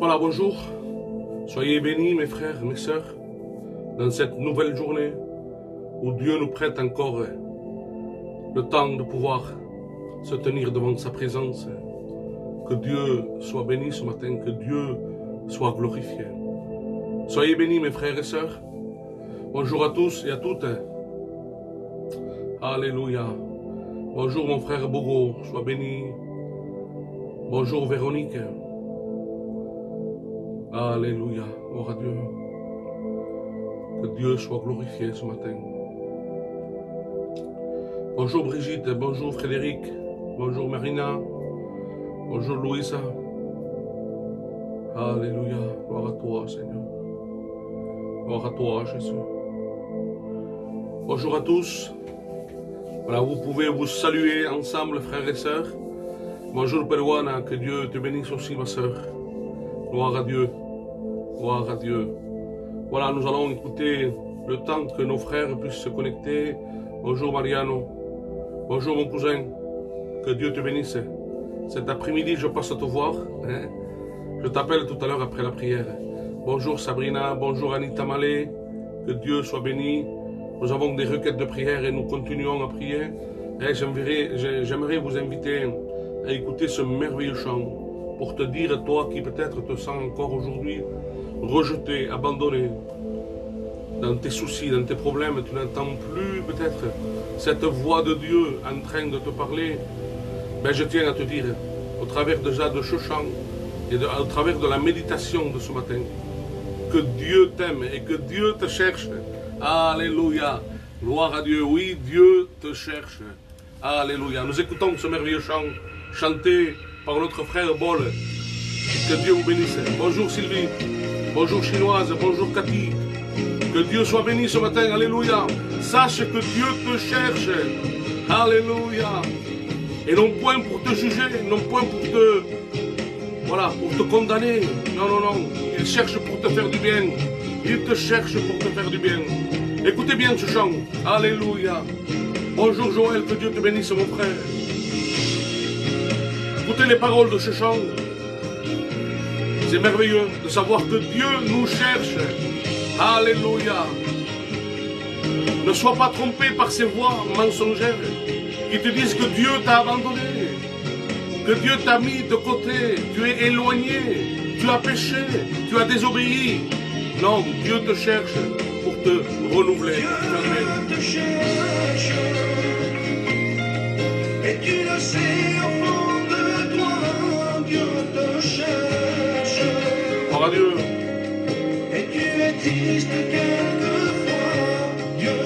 Voilà, bonjour. Soyez bénis mes frères, mes sœurs, dans cette nouvelle journée où Dieu nous prête encore le temps de pouvoir se tenir devant sa présence. Que Dieu soit béni ce matin, que Dieu soit glorifié. Soyez bénis mes frères et sœurs. Bonjour à tous et à toutes. Alléluia. Bonjour mon frère Bogo, sois béni. Bonjour Véronique. Alléluia, gloire à Dieu. Que Dieu soit glorifié ce matin. Bonjour Brigitte, bonjour Frédéric, bonjour Marina, bonjour Louisa. Alléluia, gloire à toi Seigneur. Gloire à toi Jésus. Bonjour à tous. Voilà, vous pouvez vous saluer ensemble frères et sœurs. Bonjour Perouana, que Dieu te bénisse aussi ma sœur. Gloire à Dieu. Gloire à Dieu. Voilà, nous allons écouter le temps que nos frères puissent se connecter. Bonjour Mariano. Bonjour mon cousin. Que Dieu te bénisse. Cet après-midi, je passe te voir. Je t'appelle tout à l'heure après la prière. Bonjour Sabrina. Bonjour Anita Malé. Que Dieu soit béni. Nous avons des requêtes de prière et nous continuons à prier. J'aimerais vous inviter à écouter ce merveilleux chant pour te dire, toi qui peut-être te sens encore aujourd'hui rejeté, abandonné dans tes soucis, dans tes problèmes, tu n'entends plus peut-être cette voix de Dieu en train de te parler. Ben, je tiens à te dire, au travers déjà de ce chant et au travers de la méditation de ce matin, que Dieu t'aime et que Dieu te cherche. Alléluia, gloire à Dieu, oui, Dieu te cherche. Alléluia, nous écoutons ce merveilleux chant chanté par notre frère Bol. Que Dieu vous bénisse. Bonjour Sylvie, bonjour Chinoise, bonjour Cathy. Que Dieu soit béni ce matin, alléluia. Sache que Dieu te cherche, alléluia. Et non point pour te juger, non point pour te, voilà, pour te condamner. Non, non, non, il cherche pour te faire du bien. Il te cherche pour te faire du bien. Écoutez bien ce chant, alléluia. Bonjour Joël, que Dieu te bénisse mon frère. Écoutez les paroles de ce chant. C'est merveilleux de savoir que Dieu nous cherche. Alléluia. Ne sois pas trompé par ces voix mensongères qui te disent que Dieu t'a abandonné, que Dieu t'a mis de côté, tu es éloigné, tu as péché, tu as désobéi. Non, Dieu te cherche pour te renouveler. Dieu te cherche, et tu le sais au fond de toi, Dieu te cherche. Gloire à Dieu. Et tu es triste quelquefois, Dieu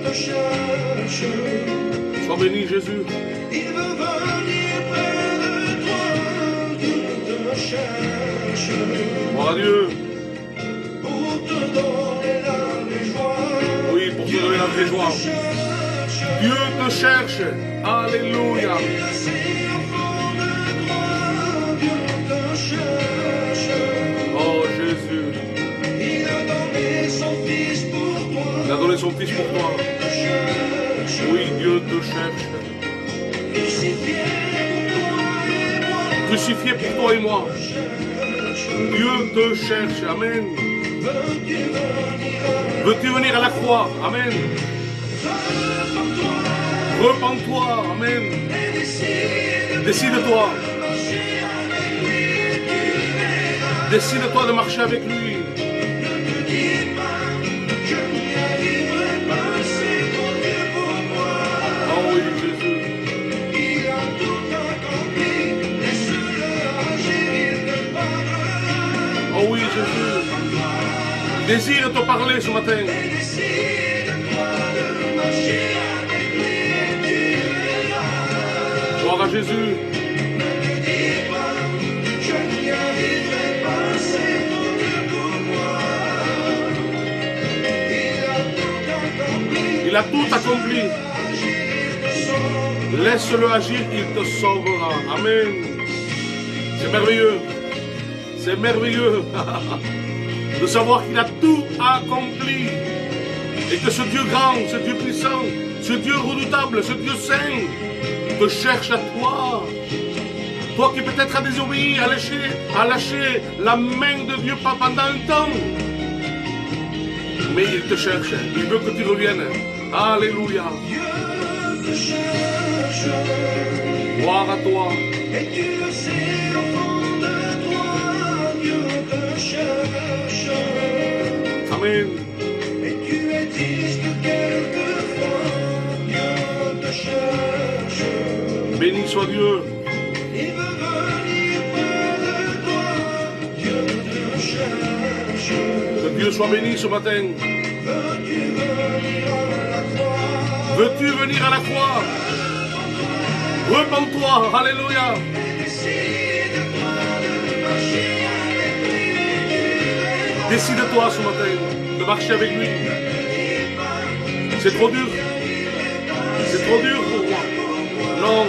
te cherche. Sois béni Jésus. Il veut venir près de toi, Dieu te cherche. Gloire à Dieu. Pour te donner la joie. Oui, pour te donner la vraie joie. Dieu te cherche. Alléluia. Oh Jésus. Il a donné son fils pour toi. Il a donné son fils pour toi. Oui, Dieu te cherche. Crucifié pour toi et moi. Dieu te cherche. Amen. Veux-tu venir à la croix? Amen. Repends-toi. Amen. Décide-toi. Décide-toi de marcher avec lui. Oh oui, Jésus. Oh oui, Jésus. Désire te parler ce matin. Gloire à Jésus. Il a tout accompli. Laisse-le agir, il te sauvera. Amen. C'est merveilleux. C'est merveilleux de savoir qu'il a tout accompli. Et que ce Dieu grand, ce Dieu puissant, ce Dieu redoutable, ce Dieu saint te cherche à toi. Toi qui peut-être as désobéi, a lâché la main de Dieu pendant un temps. Mais il te cherche, il veut que tu reviennes. Alléluia. Dieu te cherche. Gloire à toi. Et tu le sais au fond de toi, Dieu te cherche. Amen. Et tu es triste quelquefois, Dieu te cherche. Béni soit Dieu. Il veut venir près de toi, Dieu te cherche. Que Dieu soit béni ce matin. Veux-tu venir à la croix? Veux-tu venir à la croix? Repends-toi. Alléluia. Décide-toi de marcher avec lui. Décide-toi ce matin de marcher avec lui. C'est trop dur. C'est trop dur pour moi. Non,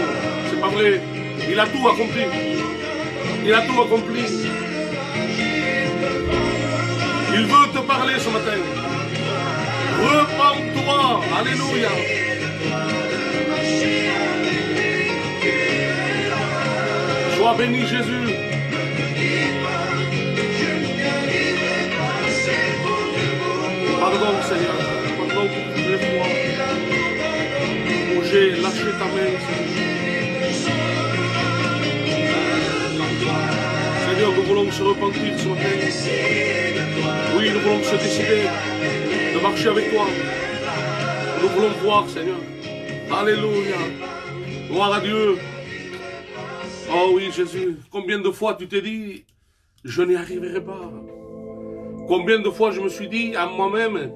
c'est pas vrai. Il a tout accompli. Il a tout accompli. Il veut te parler ce matin. Repends-toi. Alléluia. Sois béni Jésus. Pardon Seigneur. Pardon pour toutes les fois où j'ai lâché ta main. Seigneur, nous voulons se repentir ce matin. Oui, nous voulons se décider de marcher avec toi. Nous voulons voir, Seigneur. Alléluia. Gloire à Dieu. Oh oui, Jésus. Combien de fois tu t'es dit, je n'y arriverai pas. Combien de fois je me suis dit à moi-même,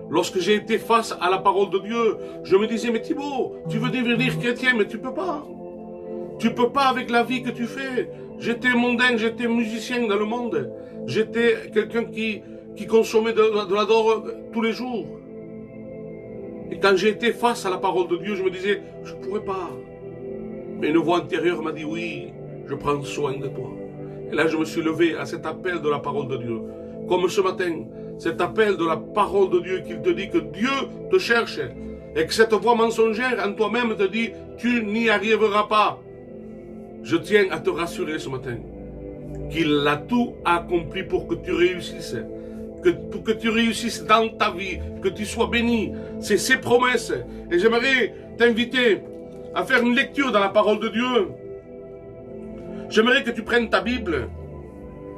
lorsque j'ai été face à la parole de Dieu, je me disais, mais Thibaut, tu veux devenir chrétien, mais tu peux pas. Tu peux pas avec la vie que tu fais. J'étais mondain, j'étais musicien dans le monde. J'étais quelqu'un qui consommait de la drogue tous les jours. Et quand j'ai été face à la parole de Dieu, je me disais, je ne pourrais pas. Mais une voix intérieure m'a dit, oui, je prends soin de toi. Et là, je me suis levé à cet appel de la parole de Dieu. Comme ce matin, cet appel de la parole de Dieu qui te dit que Dieu te cherche. Et que cette voix mensongère en toi-même te dit, tu n'y arriveras pas. Je tiens à te rassurer ce matin qu'il a tout accompli pour que tu réussisses. Pour que tu réussisses dans ta vie, que tu sois béni. C'est ses promesses. Et j'aimerais t'inviter à faire une lecture dans la parole de Dieu. J'aimerais que tu prennes ta Bible,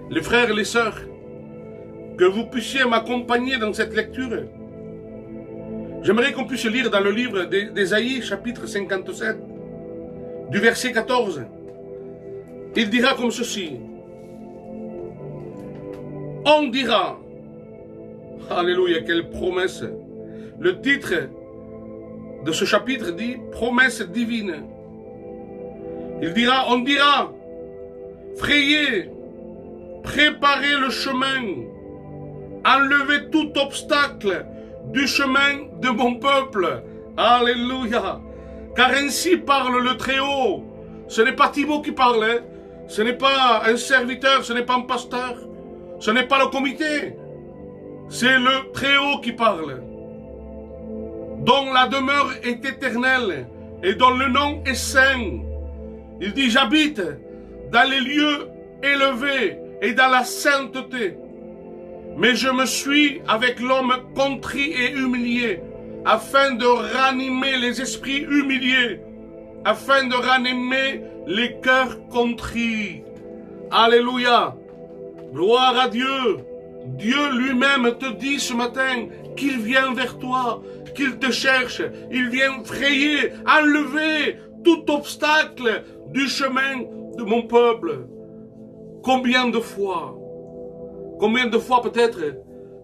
les frères et les sœurs, que vous puissiez m'accompagner dans cette lecture. J'aimerais qu'on puisse lire dans le livre d'Ésaïe, chapitre 57, du verset 14. Il dira comme ceci. On dira, alléluia, quelle promesse. Le titre de ce chapitre dit promesse divine. Il dira, on dira, frayez, préparez le chemin, enlevez tout obstacle du chemin de mon peuple. Alléluia. Car ainsi parle le Très-Haut. Ce n'est pas Thibaut qui parle, hein. Ce n'est pas un serviteur, ce n'est pas un pasteur, ce n'est pas le comité. C'est le Très-Haut qui parle, dont la demeure est éternelle et dont le nom est saint. Il dit, j'habite dans les lieux élevés et dans la sainteté. Mais je me suis avec l'homme contrit et humilié, afin de ranimer les esprits humiliés, afin de ranimer les cœurs contrits. Alléluia. Gloire à Dieu. Dieu lui-même te dit ce matin qu'il vient vers toi, qu'il te cherche. Il vient frayer, enlever tout obstacle du chemin de mon peuple. Combien de fois peut-être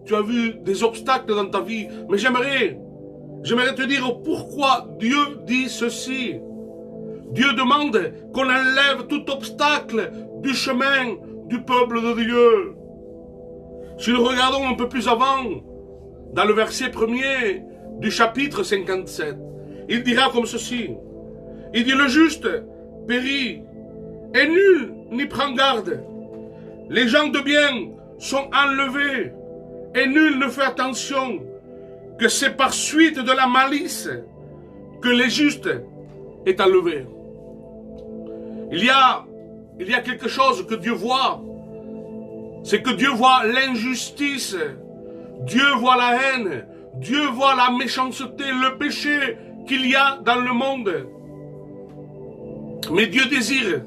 tu as vu des obstacles dans ta vie, mais j'aimerais te dire pourquoi Dieu dit ceci. Dieu demande qu'on enlève tout obstacle du chemin du peuple de Dieu. Si nous regardons un peu plus avant, dans le verset 1er du chapitre 57, il dira comme ceci. Il dit, le juste périt et nul n'y prend garde. Les gens de bien sont enlevés et nul ne fait attention, que c'est par suite de la malice que les justes est enlevé. Il y a il y a quelque chose que Dieu voit. C'est que Dieu voit l'injustice. Dieu voit la haine. Dieu voit la méchanceté, le péché qu'il y a dans le monde. Mais Dieu désire,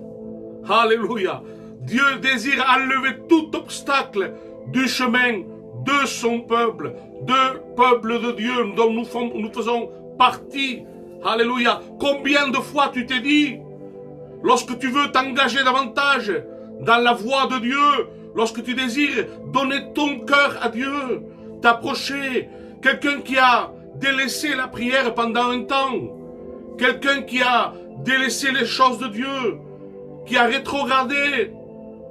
alléluia, Dieu désire enlever tout obstacle du chemin de son peuple de Dieu dont nous faisons partie. Alléluia. Combien de fois tu t'es dit, lorsque tu veux t'engager davantage dans la voie de Dieu, lorsque tu désires donner ton cœur à Dieu, t'approcher, quelqu'un qui a délaissé la prière pendant un temps, quelqu'un qui a délaissé les choses de Dieu, qui a rétrogradé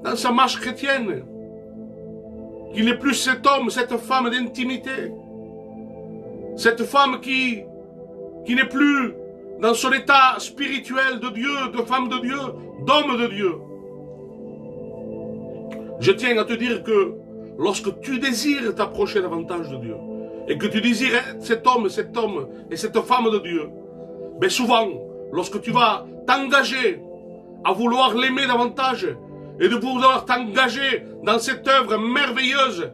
dans sa marche chrétienne, qui n'est plus cet homme, cette femme d'intimité, cette femme qui n'est plus dans son état spirituel de Dieu, de femme de Dieu, d'homme de Dieu. Je tiens à te dire que lorsque tu désires t'approcher davantage de Dieu, et que tu désires cet homme et cette femme de Dieu, mais souvent, lorsque tu vas t'engager à vouloir l'aimer davantage, et de vouloir t'engager dans cette œuvre merveilleuse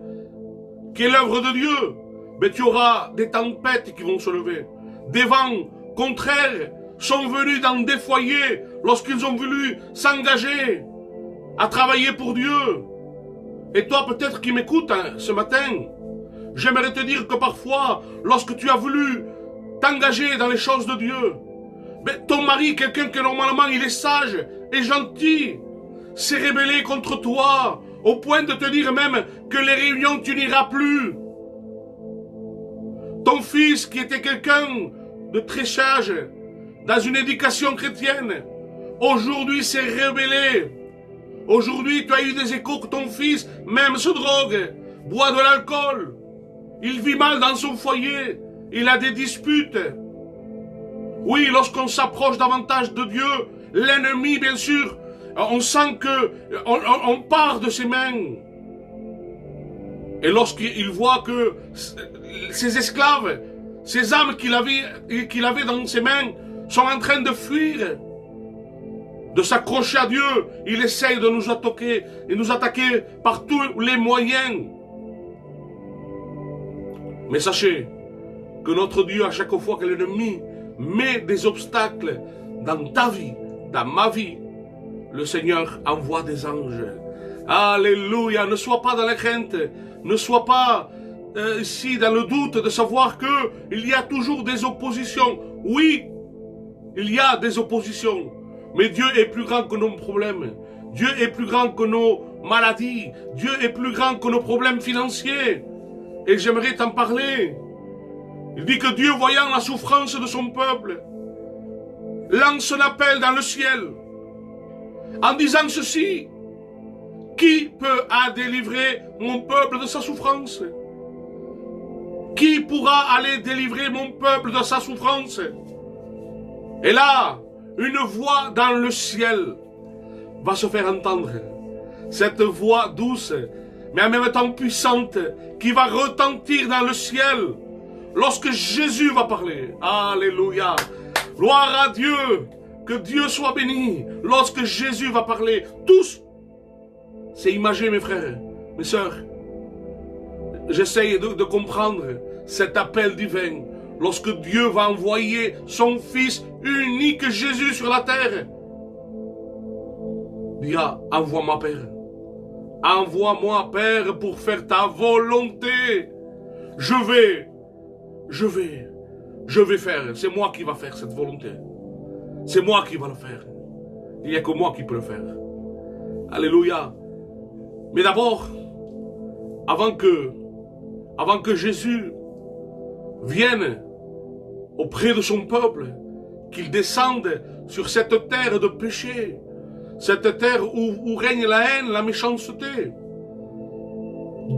qui est l'œuvre de Dieu, mais tu auras des tempêtes qui vont se lever. Des vents contraires sont venus dans des foyers lorsqu'ils ont voulu s'engager à travailler pour Dieu. Et toi peut-être qui m'écoutes ce matin, j'aimerais te dire que parfois, lorsque tu as voulu t'engager dans les choses de Dieu, mais ton mari, quelqu'un que normalement il est sage et gentil, s'est rébellé contre toi, au point de te dire même que les réunions tu n'iras plus. Ton fils qui était quelqu'un de très sage, dans une éducation chrétienne, aujourd'hui s'est rébellé. Aujourd'hui tu as eu des échos que ton fils même se drogue, boit de l'alcool, il vit mal dans son foyer, il a des disputes. Oui, lorsqu'on s'approche davantage de Dieu, l'ennemi bien sûr, on sent que on part de ses mains. Et lorsqu'il voit que ses esclaves, ces âmes qu'il avait dans ses mains, sont en train de fuir, de s'accrocher à Dieu, il essaye de nous attaquer par tous les moyens. Mais sachez que notre Dieu, à chaque fois que l'ennemi met des obstacles dans ta vie, dans ma vie, le Seigneur envoie des anges. Alléluia, ne sois pas dans la crainte, ne sois pas ici dans le doute de savoir que il y a toujours des oppositions. Oui, il y a des oppositions, mais Dieu est plus grand que nos problèmes. Dieu est plus grand que nos maladies. Dieu est plus grand que nos problèmes financiers. Et j'aimerais t'en parler. Il dit que Dieu, voyant la souffrance de son peuple, lance un appel dans le ciel, en disant ceci: qui peut délivrer mon peuple de sa souffrance? Qui pourra aller délivrer mon peuple de sa souffrance? Et là, une voix dans le ciel va se faire entendre. Cette voix douce, mais en même temps puissante, qui va retentir dans le ciel lorsque Jésus va parler. Alléluia. Gloire à Dieu. Que Dieu soit béni lorsque Jésus va parler. Tous, c'est imagé, mes frères, mes sœurs. J'essaye de comprendre cet appel divin. Lorsque Dieu va envoyer son Fils unique Jésus sur la terre. Dis, envoie-moi, Père. Envoie-moi, Père, pour faire ta volonté. Je vais faire. C'est moi qui va faire cette volonté. C'est moi qui va le faire. Il n'y a que moi qui peux le faire. Alléluia. Mais d'abord, avant que Jésus vienne auprès de son peuple, qu'il descende sur cette terre de péché, cette terre où règne la haine, la méchanceté,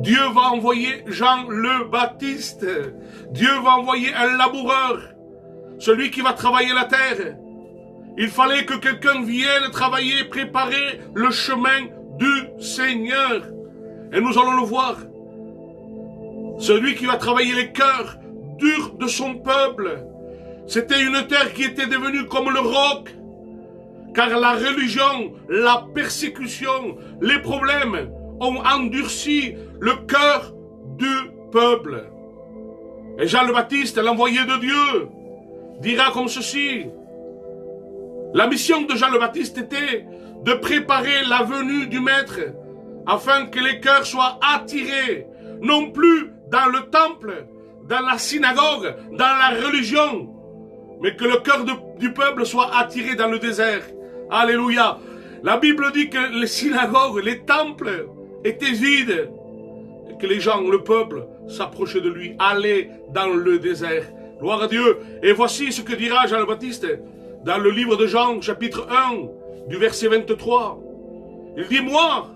Dieu va envoyer Jean le Baptiste. Dieu va envoyer un laboureur, celui qui va travailler la terre. Il fallait que quelqu'un vienne travailler, préparer le chemin du Seigneur. Et nous allons le voir. Celui qui va travailler les cœurs durs de son peuple. C'était une terre qui était devenue comme le roc, Car la religion, la persécution, les problèmes ont endurci le cœur du peuple. Et Jean le Baptiste, l'envoyé de Dieu, dira comme ceci. La mission de Jean le Baptiste était de préparer la venue du Maître afin que les cœurs soient attirés, non plus dans le temple, dans la synagogue, dans la religion, mais que le cœur du peuple soit attiré dans le désert. Alléluia. La Bible dit que les synagogues, les temples étaient vides et que les gens, le peuple, s'approchaient de lui, allaient dans le désert. Gloire à Dieu. Et voici ce que dira Jean le Baptiste dans le livre de Jean, chapitre 1, du verset 23. Il dit, moi,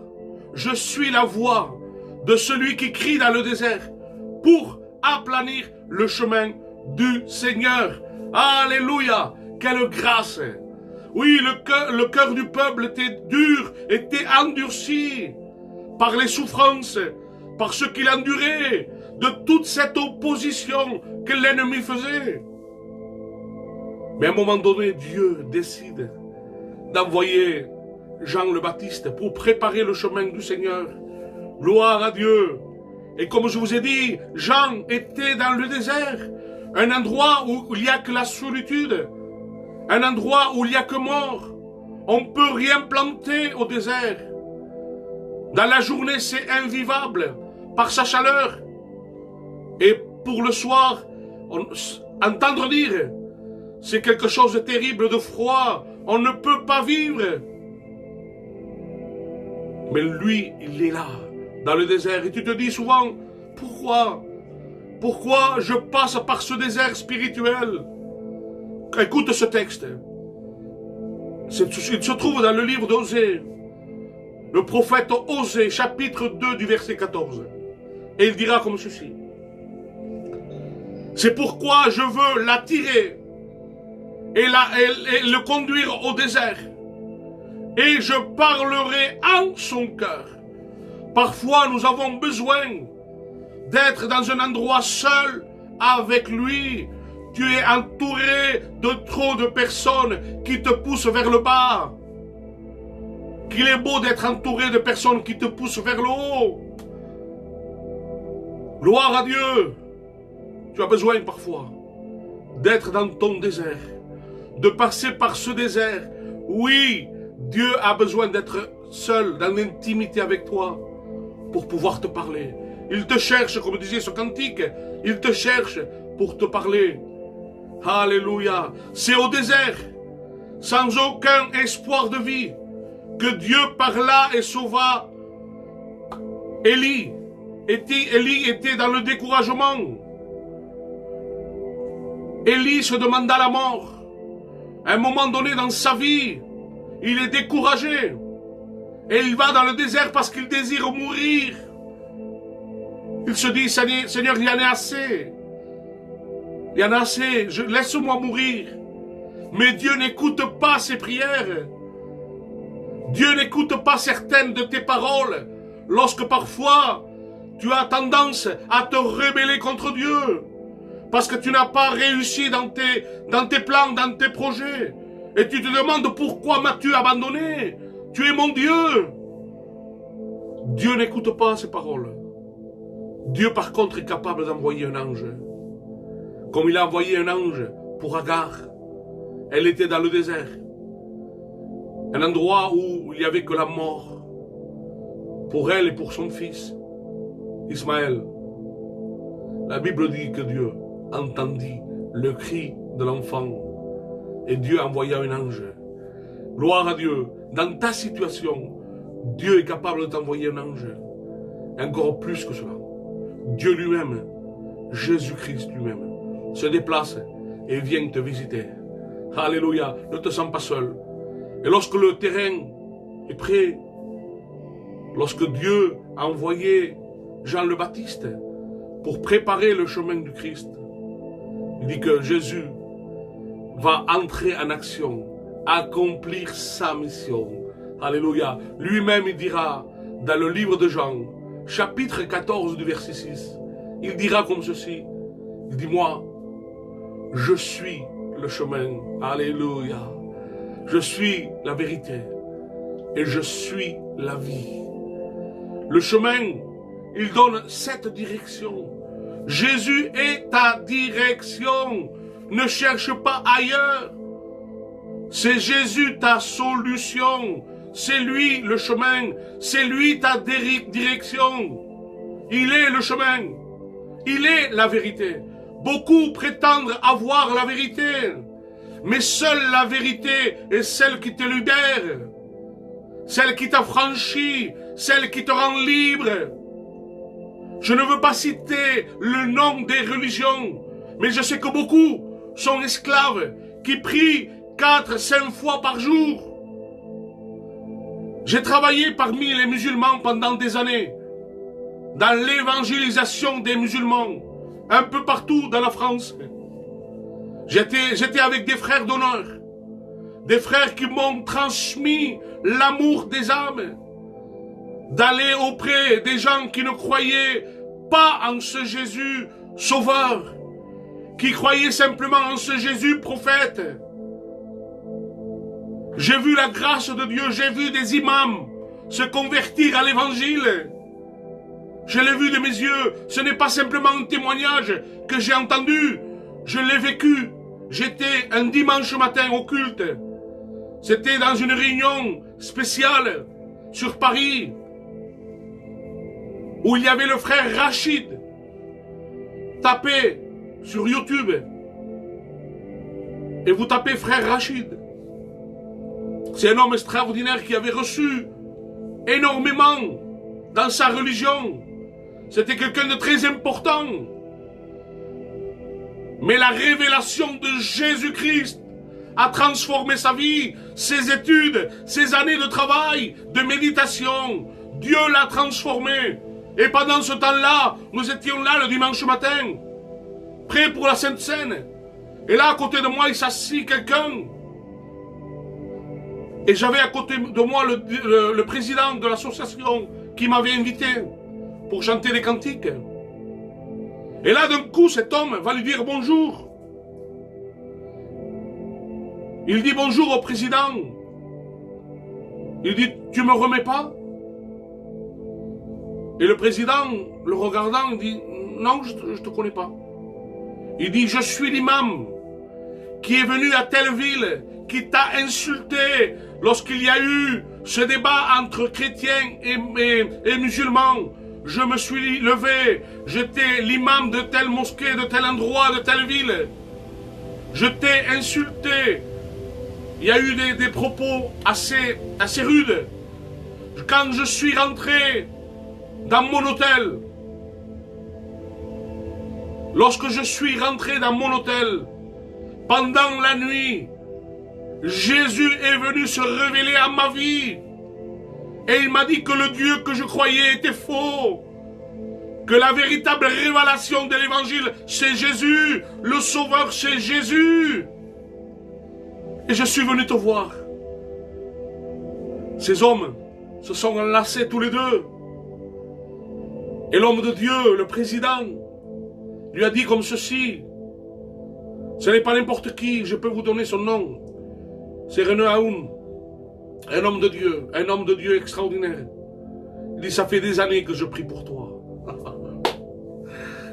je suis la voix de celui qui crie dans le désert pour aplanir le chemin du Seigneur. Alléluia. Quelle grâce. Oui, le cœur du peuple était dur, était endurci par les souffrances, par ce qu'il endurait, de toute cette opposition que l'ennemi faisait. Mais à un moment donné, Dieu décide d'envoyer Jean le Baptiste pour préparer le chemin du Seigneur. Gloire à Dieu. Et comme je vous ai dit, Jean était dans le désert, un endroit où il n'y a que la solitude, un endroit où il n'y a que mort. On ne peut rien planter au désert. Dans la journée, c'est invivable par sa chaleur. Et pour le soir, entendre dire, c'est quelque chose de terrible, de froid. On ne peut pas vivre. Mais lui, il est là, dans le désert. Et tu te dis souvent, pourquoi je passe par ce désert spirituel? Écoute ce texte. Il se trouve dans le livre d'Osée. Le prophète Osée, chapitre 2 du verset 14. Et il dira comme ceci. C'est pourquoi je veux l'attirer et le conduire au désert. Et je parlerai en son cœur. Parfois, nous avons besoin d'être dans un endroit seul avec lui. Tu es entouré de trop de personnes qui te poussent vers le bas. Qu'il est beau d'être entouré de personnes qui te poussent vers le haut. Gloire à Dieu. Tu as besoin parfois d'être dans ton désert, de passer par ce désert. Oui, Dieu a besoin d'être seul, dans l'intimité avec toi, pour pouvoir te parler. Il te cherche, comme disait ce cantique, il te cherche pour te parler. Alléluia. C'est au désert, sans aucun espoir de vie, que Dieu parla et sauva Élie. Élie était dans le découragement. Élie se demanda la mort. À un moment donné dans sa vie, il est découragé. Et il va dans le désert parce qu'il désire mourir. Il se dit, Seigneur, il y en a assez. Il y en a assez, laisse-moi mourir. Mais Dieu n'écoute pas ses prières. Dieu n'écoute pas certaines de tes paroles. Lorsque parfois, tu as tendance à te rebeller contre Dieu. Parce que tu n'as pas réussi dans tes plans, dans tes projets. Et tu te demandes pourquoi m'as-tu abandonné? Tu es mon Dieu. Dieu n'écoute pas ces paroles. Dieu par contre est capable d'envoyer un ange. Comme il a envoyé un ange pour Agar. Elle était dans le désert. Un endroit où il n'y avait que la mort. Pour elle et pour son fils, Ismaël. La Bible dit que Dieu entendit le cri de l'enfant. Et Dieu envoya un ange. Gloire à Dieu. Dans ta situation, Dieu est capable de t'envoyer un ange. Encore plus que cela. Dieu lui-même, Jésus-Christ lui-même, se déplace et vient te visiter. Alléluia. Ne te sens pas seul. Et lorsque le terrain est prêt, lorsque Dieu a envoyé Jean le Baptiste pour préparer le chemin du Christ, il dit que Jésus va entrer en action, accomplir sa mission. Alléluia. Lui-même, il dira, dans le livre de Jean, chapitre 14 du verset 6, il dira comme ceci, il dit, moi, je suis le chemin. Alléluia. Je suis la vérité et je suis la vie. Le chemin, il donne cette direction. Jésus est ta direction. Ne cherche pas ailleurs. C'est Jésus ta solution. C'est lui le chemin. C'est lui ta direction. Il est le chemin. Il est la vérité. Beaucoup prétendent avoir la vérité. Mais seule la vérité est celle qui te libère. Celle qui t'affranchit. Celle qui te rend libre. Je ne veux pas citer le nom des religions. Mais je sais que beaucoup sont esclaves qui prient 4-5 fois par jour. J'ai travaillé parmi les musulmans pendant des années, dans l'évangélisation des musulmans, un peu partout dans la France. J'étais avec des frères d'honneur, des frères qui m'ont transmis l'amour des âmes, d'aller auprès des gens qui ne croyaient pas en ce Jésus sauveur, qui croyaient simplement en ce Jésus prophète. J'ai vu la grâce de Dieu, j'ai vu des imams se convertir à l'évangile. Je l'ai vu de mes yeux, ce n'est pas simplement un témoignage que j'ai entendu, je l'ai vécu. J'étais un dimanche matin au culte. C'était dans une réunion spéciale sur Paris, où il y avait le frère Rachid. Tapez sur YouTube et vous tapez frère Rachid. C'est un homme extraordinaire qui avait reçu énormément dans sa religion. C'était quelqu'un de très important. Mais la révélation de Jésus-Christ a transformé sa vie, ses études, ses années de travail, de méditation. Dieu l'a transformé. Et pendant ce temps-là, nous étions là le dimanche matin, prêts pour la Sainte Seine. Et là, à côté de moi, il s'assit quelqu'un. Et j'avais à côté de moi le président de l'association qui m'avait invité pour chanter des cantiques. Et là, d'un coup, cet homme va lui dire bonjour. Il dit bonjour au président. Il dit, tu me remets pas? Et le président, le regardant, dit, non, je te connais pas. Il dit, je suis l'imam qui est venu à telle ville, qui t'a insulté lorsqu'il y a eu ce débat entre chrétiens et musulmans. Je me suis levé, j'étais l'imam de telle mosquée, de tel endroit, de telle ville. Je t'ai insulté. Il y a eu des propos assez rudes. Quand je suis rentré dans mon hôtel, lorsque je suis rentré dans mon hôtel, pendant la nuit, Jésus est venu se révéler à ma vie. Et il m'a dit que le Dieu que je croyais était faux. Que la véritable révélation de l'évangile, c'est Jésus. Le sauveur, c'est Jésus. Et je suis venu te voir. Ces hommes se sont enlacés tous les deux. Et l'homme de Dieu, le président, lui a dit comme ceci. Ce n'est pas n'importe qui, je peux vous donner son nom. C'est René Aoun, un homme de Dieu extraordinaire. Il dit, ça fait des années que je prie pour toi.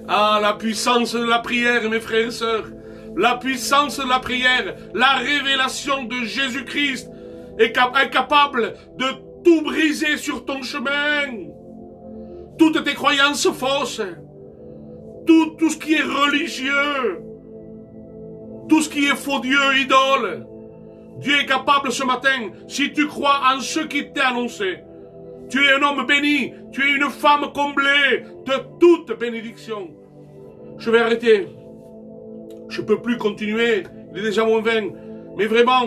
Ah, la puissance de la prière, mes frères et sœurs. La puissance de la prière, la révélation de Jésus-Christ est capable de tout briser sur ton chemin. Toutes tes croyances fausses, tout ce qui est religieux, tout ce qui est faux Dieu, idole. Dieu est capable ce matin, si tu crois en ce qui t'est annoncé. Tu es un homme béni, tu es une femme comblée de toute bénédiction. Je vais arrêter. Je ne peux plus continuer, il est déjà moins 20. Mais vraiment,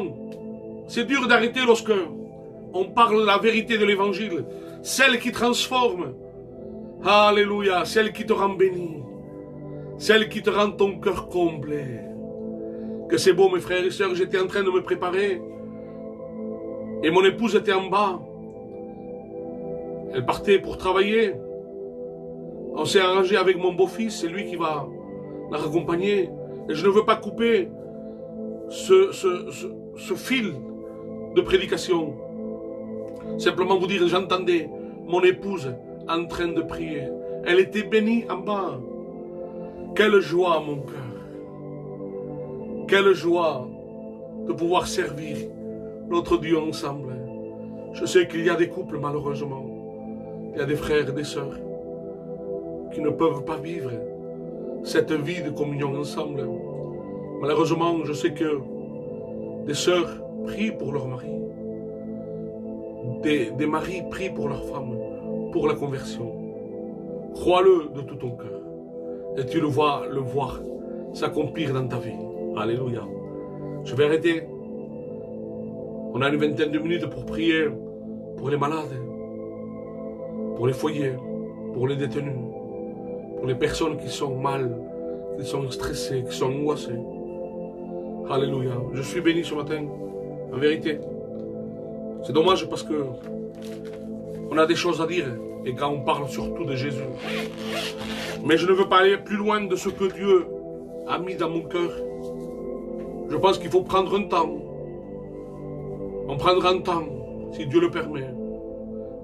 c'est dur d'arrêter lorsque on parle de la vérité de l'évangile. Celle qui transforme. Alléluia, celle qui te rend béni. Celle qui te rend ton cœur comblé. Que c'est beau, mes frères et sœurs, j'étais en train de me préparer. Et mon épouse était en bas. Elle partait pour travailler. On s'est arrangé avec mon beau-fils, c'est lui qui va la raccompagner. Et je ne veux pas couper ce fil de prédication. Simplement vous dire, j'entendais mon épouse en train de prier. Elle était bénie en bas. Quelle joie, mon cœur. Quelle joie de pouvoir servir notre Dieu ensemble. Je sais qu'il y a des couples, malheureusement. Il y a des frères et des sœurs qui ne peuvent pas vivre cette vie de communion ensemble. Malheureusement, je sais que des sœurs prient pour leur mari. Des maris prient pour leur femme, pour la conversion. Crois-le de tout ton cœur. Et tu le voir s'accomplir dans ta vie. Alléluia. Je vais arrêter. On a une vingtaine de minutes pour prier pour les malades, pour les foyers, pour les détenus, pour les personnes qui sont mal, qui sont stressées, qui sont angoissées. Alléluia. Je suis béni ce matin, en vérité. C'est dommage parce que on a des choses à dire et quand on parle surtout de Jésus. Mais je ne veux pas aller plus loin de ce que Dieu a mis dans mon cœur. Je pense qu'il faut prendre un temps. On prendra un temps, si Dieu le permet,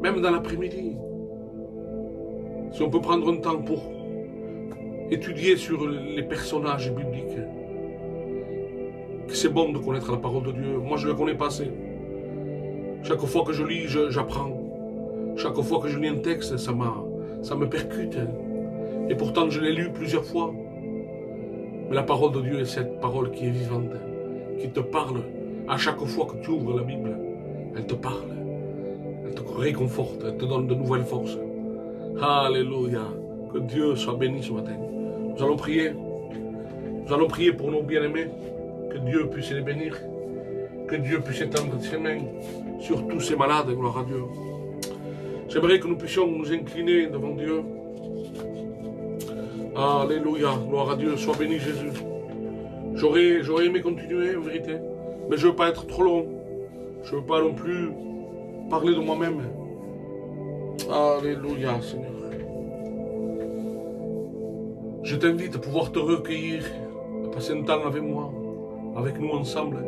même dans l'après-midi. Si on peut prendre un temps pour étudier sur les personnages bibliques. C'est bon de connaître la parole de Dieu. Moi, je ne la connais pas assez. Chaque fois que je lis, j'apprends. Chaque fois que je lis un texte, ça me percute. Et pourtant, je l'ai lu plusieurs fois. Mais la parole de Dieu est cette parole qui est vivante, qui te parle. À chaque fois que tu ouvres la Bible, elle te parle. Elle te réconforte, elle te donne de nouvelles forces. Alléluia. Que Dieu soit béni ce matin. Nous allons prier. Nous allons prier pour nos bien-aimés. Que Dieu puisse les bénir. Que Dieu puisse étendre ses mains sur tous ces malades, gloire à Dieu. J'aimerais que nous puissions nous incliner devant Dieu. Alléluia, gloire à Dieu, sois béni Jésus. J'aurais aimé continuer en vérité, mais je ne veux pas être trop long. Je ne veux pas non plus parler de moi-même. Alléluia, Seigneur. Je t'invite à pouvoir te recueillir, à passer un temps avec moi, avec nous ensemble.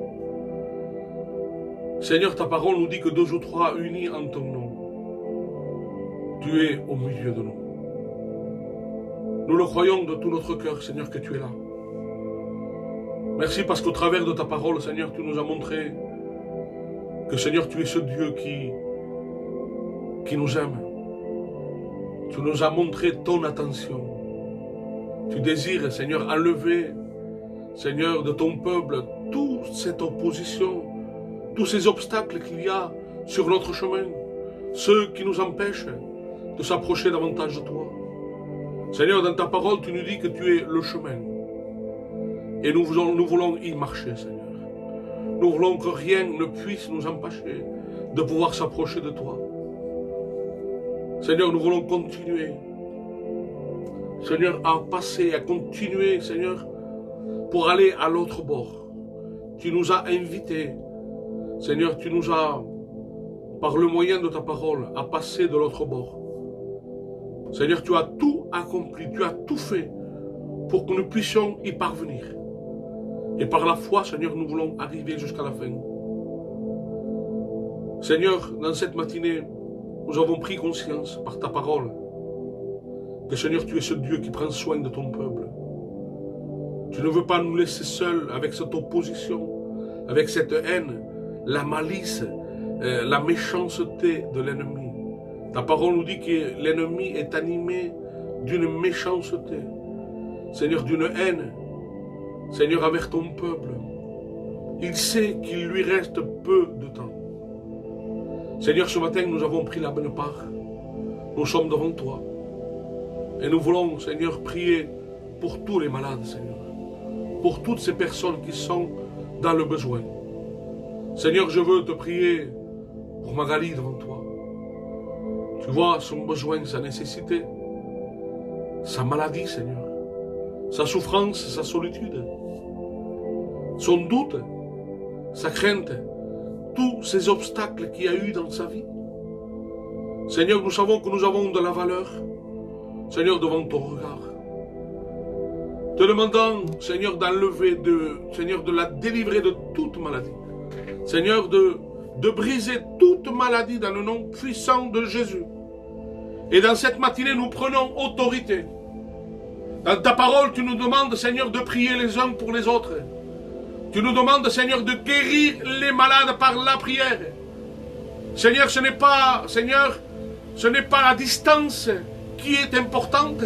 Seigneur, ta parole nous dit que 2 ou 3 unis en ton nom, tu es au milieu de nous. Nous le croyons de tout notre cœur, Seigneur, que tu es là. Merci parce qu'au travers de ta parole, Seigneur, tu nous as montré que, Seigneur, tu es ce Dieu qui nous aime. Tu nous as montré ton attention. Tu désires, Seigneur, enlever, Seigneur, de ton peuple, toute cette opposition, tous ces obstacles qu'il y a sur notre chemin, ceux qui nous empêchent de s'approcher davantage de toi. Seigneur, dans ta parole, tu nous dis que tu es le chemin. Et nous voulons y marcher, Seigneur. Nous voulons que rien ne puisse nous empêcher de pouvoir s'approcher de toi. Seigneur, nous voulons continuer. Seigneur, à passer, à continuer, Seigneur, pour aller à l'autre bord. Tu nous as invités. Seigneur, tu nous as, par le moyen de ta parole, à passer de l'autre bord. Seigneur, tu as tout accompli, tu as tout fait pour que nous puissions y parvenir. Et par la foi, Seigneur, nous voulons arriver jusqu'à la fin. Seigneur, dans cette matinée, nous avons pris conscience par ta parole que, Seigneur, tu es ce Dieu qui prend soin de ton peuple. Tu ne veux pas nous laisser seuls avec cette opposition, avec cette haine, la malice, la méchanceté de l'ennemi. Ta parole nous dit que l'ennemi est animé d'une méchanceté, Seigneur, d'une haine, Seigneur, envers ton peuple. Il sait qu'il lui reste peu de temps. Seigneur, ce matin, nous avons pris la bonne part. Nous sommes devant toi. Et nous voulons, Seigneur, prier pour tous les malades, Seigneur. Pour toutes ces personnes qui sont dans le besoin. Seigneur, je veux te prier pour Magali devant toi. Tu vois son besoin, sa nécessité, sa maladie, Seigneur, sa souffrance, sa solitude, son doute, sa crainte, tous ces obstacles qu'il y a eu dans sa vie. Seigneur, nous savons que nous avons de la valeur, Seigneur, devant ton regard. Te demandant, Seigneur, d'enlever, Seigneur, de la délivrer de toute maladie. Seigneur, de briser toute maladie dans le nom puissant de Jésus. Et dans cette matinée, nous prenons autorité. Dans ta parole, tu nous demandes, Seigneur, de prier les uns pour les autres. Tu nous demandes, Seigneur, de guérir les malades par la prière. Seigneur, ce n'est pas la distance qui est importante.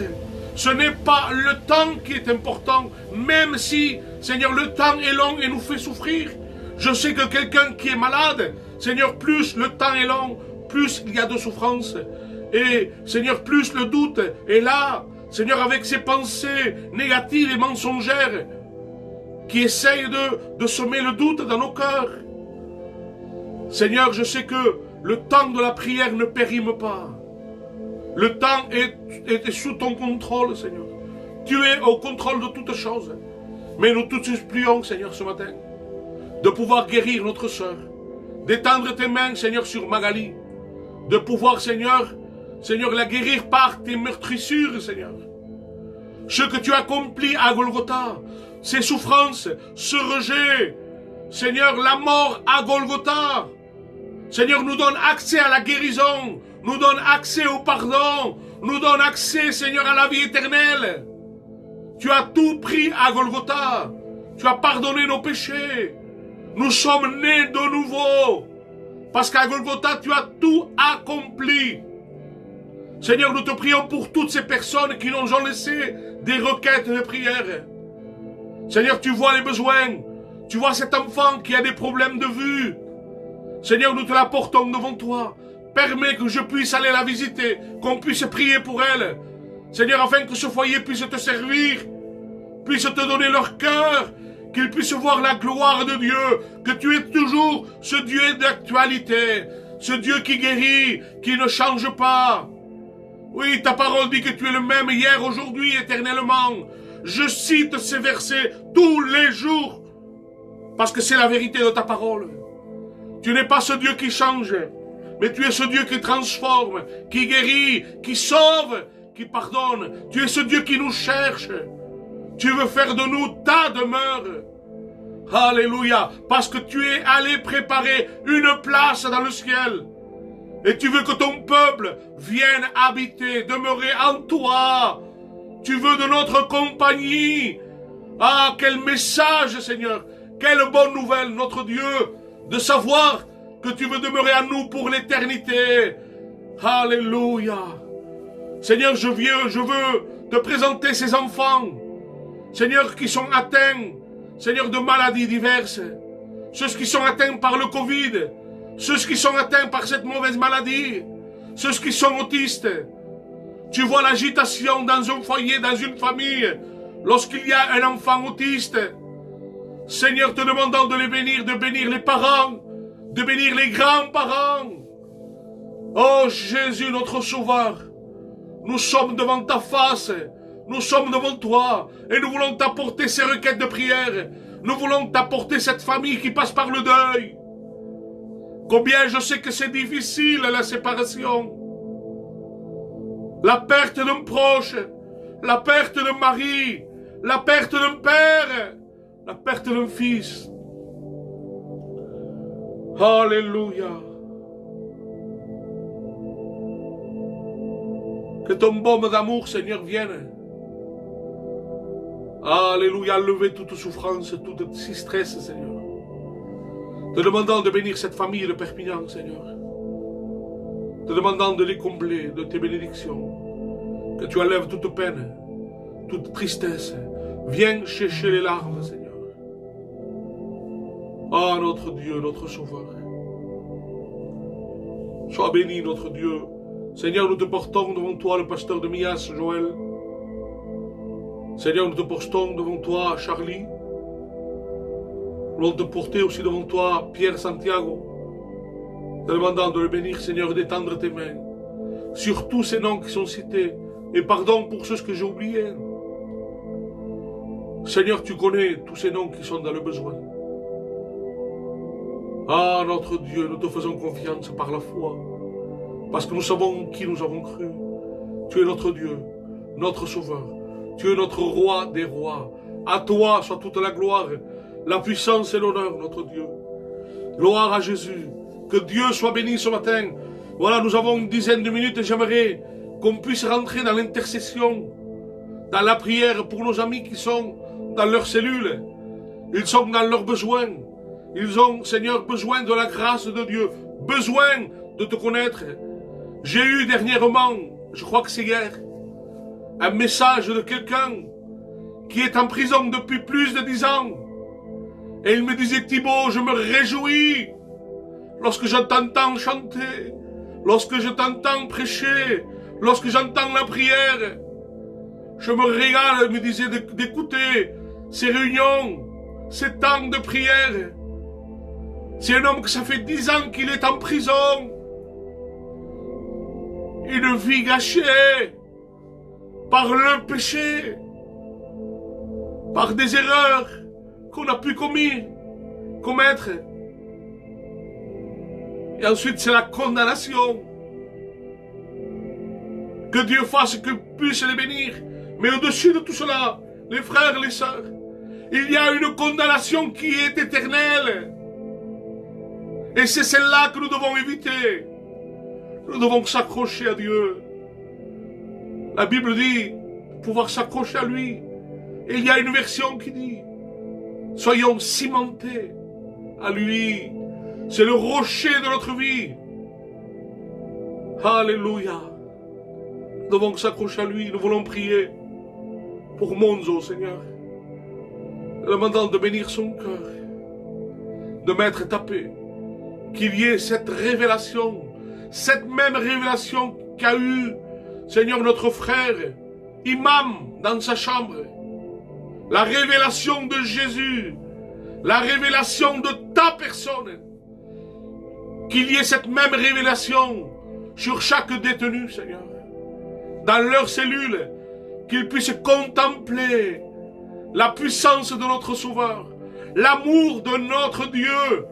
Ce n'est pas le temps qui est important. Même si, Seigneur, le temps est long et nous fait souffrir. Je sais que quelqu'un qui est malade, Seigneur, plus le temps est long, plus il y a de souffrance. Et, Seigneur, plus le doute est là. Seigneur, avec ses pensées négatives et mensongères qui essayent de semer le doute dans nos cœurs. Seigneur, je sais que le temps de la prière ne périme pas. Le temps est sous ton contrôle, Seigneur. Tu es au contrôle de toutes choses. Mais nous tous supplions, Seigneur, ce matin, de pouvoir guérir notre sœur, d'étendre tes mains, Seigneur, sur Magali, de pouvoir, Seigneur, la guérir par tes meurtrissures, Seigneur. Ce que tu as accompli à Golgotha, ces souffrances, ce rejet, Seigneur, la mort à Golgotha, Seigneur, nous donne accès à la guérison, nous donne accès au pardon, nous donne accès, Seigneur, à la vie éternelle. Tu as tout pris à Golgotha, tu as pardonné nos péchés. Nous sommes nés de nouveau, parce qu'à Golgotha, tu as tout accompli. Seigneur, nous te prions pour toutes ces personnes qui nous ont laissé des requêtes de prière. Seigneur, tu vois les besoins. Tu vois cet enfant qui a des problèmes de vue. Seigneur, nous te l'apportons devant toi. Permets que je puisse aller la visiter, qu'on puisse prier pour elle. Seigneur, afin que ce foyer puisse te servir, puisse te donner leur cœur, qu'ils puissent voir la gloire de Dieu, que tu es toujours ce Dieu d'actualité, ce Dieu qui guérit, qui ne change pas. Oui, ta parole dit que tu es le même hier, aujourd'hui, éternellement. Je cite ces versets tous les jours, parce que c'est la vérité de ta parole. Tu n'es pas ce Dieu qui change, mais tu es ce Dieu qui transforme, qui guérit, qui sauve, qui pardonne. Tu es ce Dieu qui nous cherche. Tu veux faire de nous ta demeure. Alléluia, parce que tu es allé préparer une place dans le ciel. Et tu veux que ton peuple vienne habiter, demeurer en toi. Tu veux de notre compagnie. Ah, quel message, Seigneur. Quelle bonne nouvelle, notre Dieu, de savoir que tu veux demeurer à nous pour l'éternité. Alléluia. Seigneur, je veux te présenter ces enfants, Seigneur, qui sont atteints, Seigneur, de maladies diverses. Ceux qui sont atteints par le Covid, ceux qui sont atteints par cette mauvaise maladie, ceux qui sont autistes. Tu vois l'agitation dans un foyer, dans une famille, lorsqu'il y a un enfant autiste. Seigneur, te demandant de les bénir, de bénir les parents, de bénir les grands-parents. Oh Jésus, notre Sauveur, nous sommes devant ta face, nous sommes devant toi, et nous voulons t'apporter ces requêtes de prière. Nous voulons t'apporter cette famille qui passe par le deuil. Combien je sais que c'est difficile, la séparation. La perte d'un proche, la perte d'un mari, la perte d'un père, la perte d'un fils. Alléluia. Que ton baume d'amour, Seigneur, vienne. Alléluia, lever toute souffrance, tout stress, Seigneur. Te demandant de bénir cette famille de Perpignan, Seigneur. Te demandant de les combler de tes bénédictions. Que tu enlèves toute peine, toute tristesse. Viens chercher les larmes, Seigneur. Ah, notre Dieu, notre Sauveur. Sois béni, notre Dieu. Seigneur, nous te portons devant toi le pasteur de Mias, Joël. Seigneur, nous te portons devant toi, Charlie. Nous allons te porter aussi devant toi, Pierre Santiago. Te demandant de le bénir, Seigneur, et d'étendre tes mains sur tous ces noms qui sont cités. Et pardon pour ceux que j'ai oubliés. Seigneur, tu connais tous ces noms qui sont dans le besoin. Ah, notre Dieu, nous te faisons confiance par la foi. Parce que nous savons qui nous avons cru. Tu es notre Dieu, notre Sauveur. Tu es notre Roi des rois. À toi soit toute la gloire, la puissance et l'honneur, notre Dieu. Gloire à Jésus. Que Dieu soit béni ce matin. Voilà, nous avons une dizaine de minutes et j'aimerais qu'on puisse rentrer dans l'intercession, dans la prière pour nos amis qui sont dans leurs cellules. Ils sont dans leurs besoins. Ils ont, Seigneur, besoin de la grâce de Dieu, besoin de te connaître. J'ai eu dernièrement, je crois que c'est hier, un message de quelqu'un qui est en prison depuis plus de 10 ans. Et il me disait, Thibaut, je me réjouis lorsque je t'entends chanter, lorsque je t'entends prêcher, lorsque j'entends la prière. Je me régale, il me disait, d'écouter ces réunions, ces temps de prière. C'est un homme que ça fait 10 ans qu'il est en prison. Une vie gâchée par le péché, par des erreurs qu'on a pu commettre. Et ensuite, c'est la condamnation. Que Dieu fasse que puisse les bénir. Mais au-dessus de tout cela, les frères, les sœurs, il y a une condamnation qui est éternelle. Et c'est celle-là que nous devons éviter. Nous devons s'accrocher à Dieu. La Bible dit pouvoir s'accrocher à lui. Et il y a une version qui dit soyons cimentés à lui. C'est le rocher de notre vie. Alléluia. Nous devons s'accrocher à lui. Nous voulons prier pour Monzo, Seigneur. Demandant de bénir son cœur, de mettre ta paix. Qu'il y ait cette révélation, cette même révélation qu'a eu, Seigneur, notre frère, imam, dans sa chambre. La révélation de Jésus, la révélation de ta personne. Qu'il y ait cette même révélation sur chaque détenu, Seigneur. Dans leurs cellules, qu'ils puissent contempler la puissance de notre Sauveur, l'amour de notre Dieu.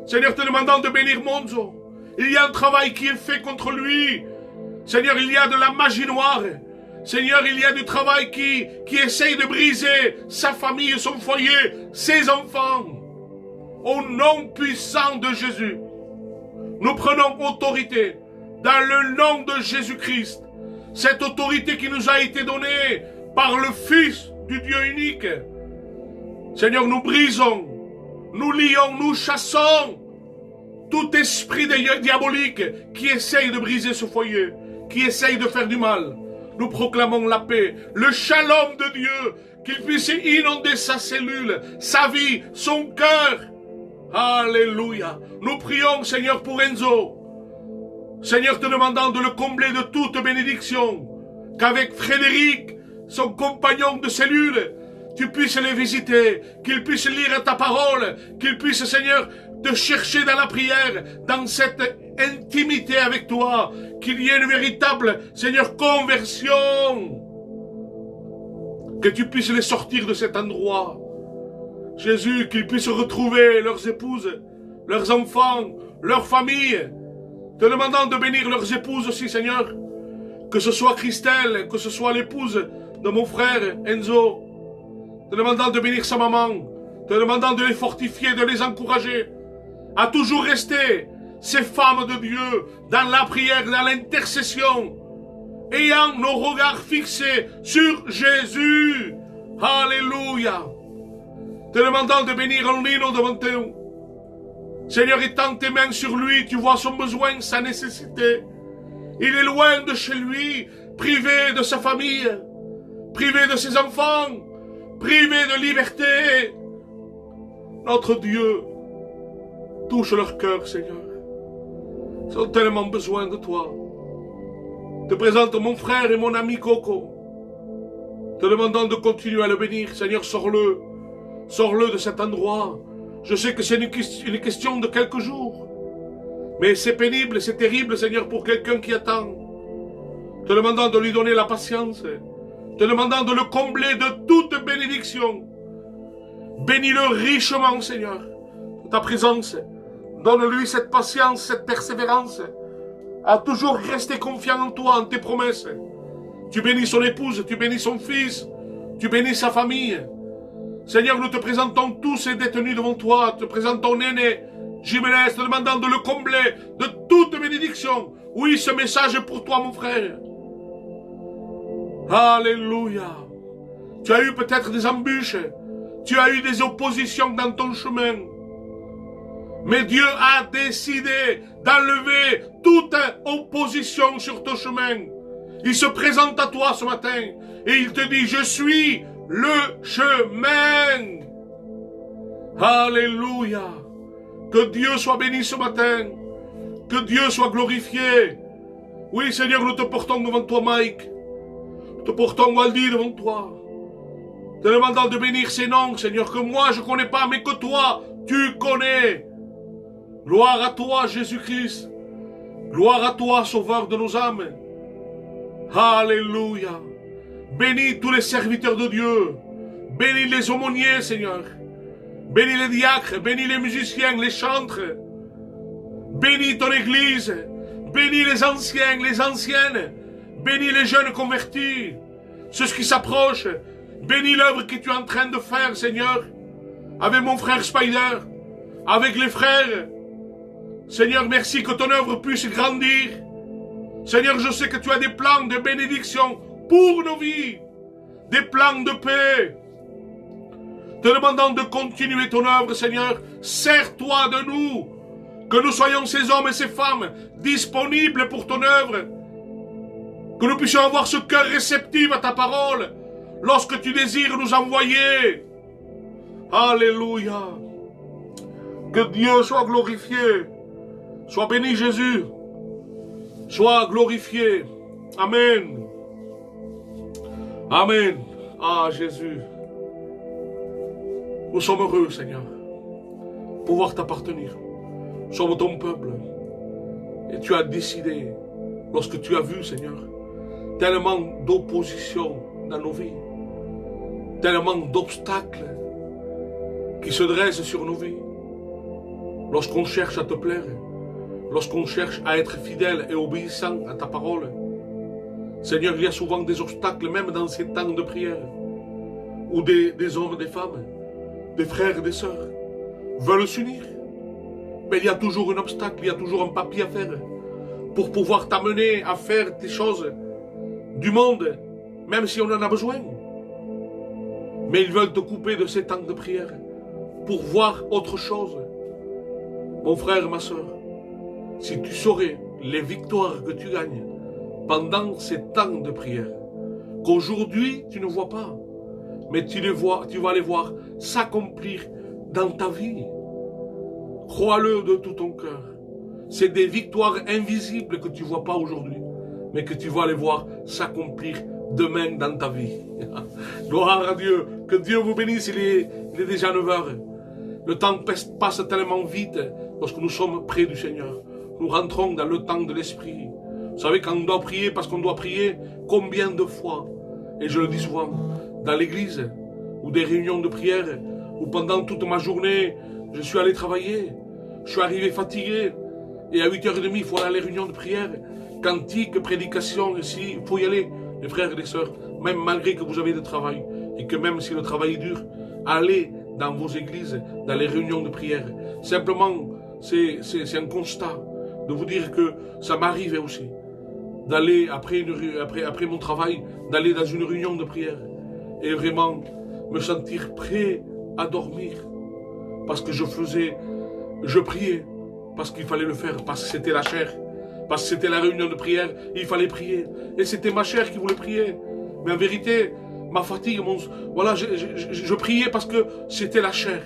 Seigneur, te demandant de bénir Monzo. Il y a un travail qui est fait contre lui. Seigneur, il y a de la magie noire. Seigneur, il y a du travail qui essaye de briser sa famille, son foyer, ses enfants. Au nom puissant de Jésus, nous prenons autorité dans le nom de Jésus-Christ. Cette autorité qui nous a été donnée par le Fils du Dieu unique. Seigneur, nous brisons, nous lions, nous chassons tout esprit diabolique qui essaye de briser ce foyer, qui essaye de faire du mal. Nous proclamons la paix, le shalom de Dieu, qu'il puisse inonder sa cellule, sa vie, son cœur. Alléluia. Nous prions, Seigneur, pour Enzo. Seigneur, te demandant de le combler de toute bénédiction, qu'avec Frédéric, son compagnon de cellule, tu puisses les visiter, qu'il puisse lire ta parole, qu'il puisse, Seigneur, te chercher dans la prière, dans cette intimité avec toi, qu'il y ait une véritable, Seigneur, conversion, que tu puisses les sortir de cet endroit. Jésus, qu'ils puissent retrouver leurs épouses, leurs enfants, leurs familles, te demandant de bénir leurs épouses aussi, Seigneur, que ce soit Christelle, que ce soit l'épouse de mon frère Enzo, te demandant de bénir sa maman, te demandant de les fortifier, de les encourager, à toujours rester ces femmes de Dieu dans la prière, dans l'intercession, ayant nos regards fixés sur Jésus. Alléluia. Te demandant de bénir Nino devant nous. Seigneur, étends tes mains sur lui, tu vois son besoin, sa nécessité. Il est loin de chez lui, privé de sa famille, privé de ses enfants, privé de liberté. Notre Dieu, touche leur cœur, Seigneur. Ils ont tellement besoin de toi. Te présente mon frère et mon ami Coco. Te demandant de continuer à le bénir. Seigneur, sors-le. Sors-le de cet endroit. Je sais que c'est une question de quelques jours. Mais c'est pénible, c'est terrible, Seigneur, pour quelqu'un qui attend. Te demandant de lui donner la patience. Te demandant de le combler de toute bénédiction. Bénis-le richement, Seigneur, de ta présence. Donne-lui cette patience, cette persévérance, à toujours rester confiant en toi, en tes promesses. Tu bénis son épouse, tu bénis son fils, tu bénis sa famille. Seigneur, nous te présentons tous ces détenus devant toi, te présentons Néné, Jiménez, te demandant de le combler de toute bénédiction. Oui, ce message est pour toi, mon frère. Alléluia. Tu as eu peut-être des embûches. Tu as eu des oppositions dans ton chemin. Mais Dieu a décidé d'enlever toute opposition sur ton chemin. Il se présente à toi ce matin et il te dit, je suis le chemin. Alléluia. Que Dieu soit béni ce matin. Que Dieu soit glorifié. Oui, Seigneur, nous te portons devant toi, Mike. Nous te portons, Waldi, devant toi. Te demandant de bénir ces noms, Seigneur, que moi je ne connais pas, mais que toi, tu connais. Gloire à toi, Jésus-Christ. Gloire à toi, Sauveur de nos âmes. Alléluia. Bénis tous les serviteurs de Dieu. Bénis les aumôniers, Seigneur. Bénis les diacres, bénis les musiciens, les chantres. Bénis ton Église. Bénis les anciens, les anciennes. Bénis les jeunes convertis. Ceux qui s'approchent. Bénis l'œuvre que tu es en train de faire, Seigneur. Avec mon frère Spider. Avec les frères. Seigneur, merci que ton œuvre puisse grandir. Seigneur, je sais que tu as des plans de bénédiction pour nos vies. Des plans de paix. Te demandant de continuer ton œuvre, Seigneur. Sers-toi de nous. Que nous soyons ces hommes et ces femmes disponibles pour ton œuvre. Que nous puissions avoir ce cœur réceptif à ta parole. Lorsque tu désires nous envoyer. Alléluia. Que Dieu soit glorifié. Sois béni, Jésus. Sois glorifié. Amen. Amen. Ah, Jésus. Nous sommes heureux, Seigneur, pouvoir t'appartenir. Nous sommes ton peuple. Et tu as décidé, lorsque tu as vu, Seigneur, tellement d'opposition dans nos vies, tellement d'obstacles qui se dressent sur nos vies, lorsqu'on cherche à te plaire, lorsqu'on cherche à être fidèle et obéissant à ta parole. Seigneur, il y a souvent des obstacles, même dans ces temps de prière, où des hommes, des femmes, des frères et des sœurs veulent s'unir. Mais il y a toujours un obstacle, il y a toujours un papier à faire pour pouvoir t'amener à faire des choses du monde, même si on en a besoin. Mais ils veulent te couper de ces temps de prière pour voir autre chose. Mon frère, ma sœur, si tu saurais les victoires que tu gagnes pendant ces temps de prière, qu'aujourd'hui tu ne vois pas, mais tu vas les voir s'accomplir dans ta vie. Crois-le de tout ton cœur. C'est des victoires invisibles que tu ne vois pas aujourd'hui, mais que tu vas les voir s'accomplir demain dans ta vie. Gloire à Dieu. Que Dieu vous bénisse. Il est déjà 9 heures. Le temps passe tellement vite lorsque nous sommes près du Seigneur. Nous rentrons dans le temps de l'Esprit. Vous savez, quand on doit prier, parce qu'on doit prier, combien de fois, et je le dis souvent, dans l'église, ou des réunions de prière, où pendant toute ma journée, je suis allé travailler, je suis arrivé fatigué, et à 8h30, il faut aller à les réunions de prière, cantique, prédication, ici, il faut y aller, les frères et les sœurs, même malgré que vous avez du travail, et que même si le travail est dur, allez dans vos églises, dans les réunions de prière. Simplement, c'est un constat de vous dire que ça m'arrivait aussi, d'aller après mon travail, d'aller dans une réunion de prière, et vraiment me sentir prêt à dormir, parce que je priais, parce qu'il fallait le faire, parce que c'était la chair, parce que c'était la réunion de prière, il fallait prier, et c'était ma chair qui voulait prier, mais en vérité, ma fatigue, voilà, je priais parce que c'était la chair,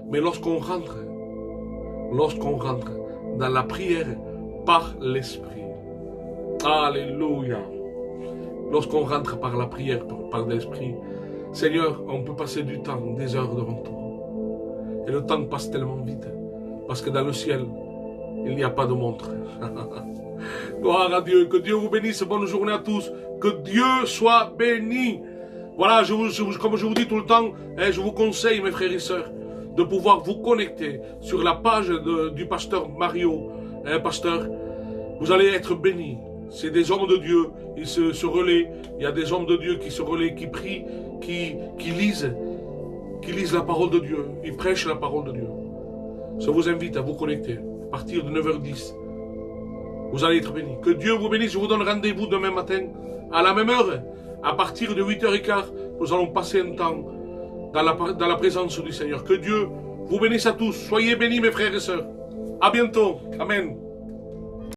mais lorsqu'on rentre dans la prière par l'Esprit, alléluia, lorsqu'on rentre par la prière par l'Esprit, Seigneur, on peut passer du temps, des heures devant toi. Et le temps passe tellement vite. Parce que dans le ciel, il n'y a pas de montre. Gloire à Dieu. Que Dieu vous bénisse. Bonne journée à tous. Que Dieu soit béni. Voilà, comme je vous dis tout le temps, je vous conseille, mes frères et sœurs, de pouvoir vous connecter sur la page du pasteur Mario. Pasteur, vous allez être bénis. C'est des hommes de Dieu, ils se relaient. Il y a des hommes de Dieu qui se relaient, qui prient, qui lisent la parole de Dieu. Ils prêchent la parole de Dieu. Je vous invite à vous connecter. À partir de 9h10, vous allez être bénis. Que Dieu vous bénisse. Je vous donne rendez-vous demain matin à la même heure. À partir de 8h15, nous allons passer un temps dans la présence du Seigneur. Que Dieu vous bénisse à tous. Soyez bénis mes frères et sœurs. À bientôt. Amen.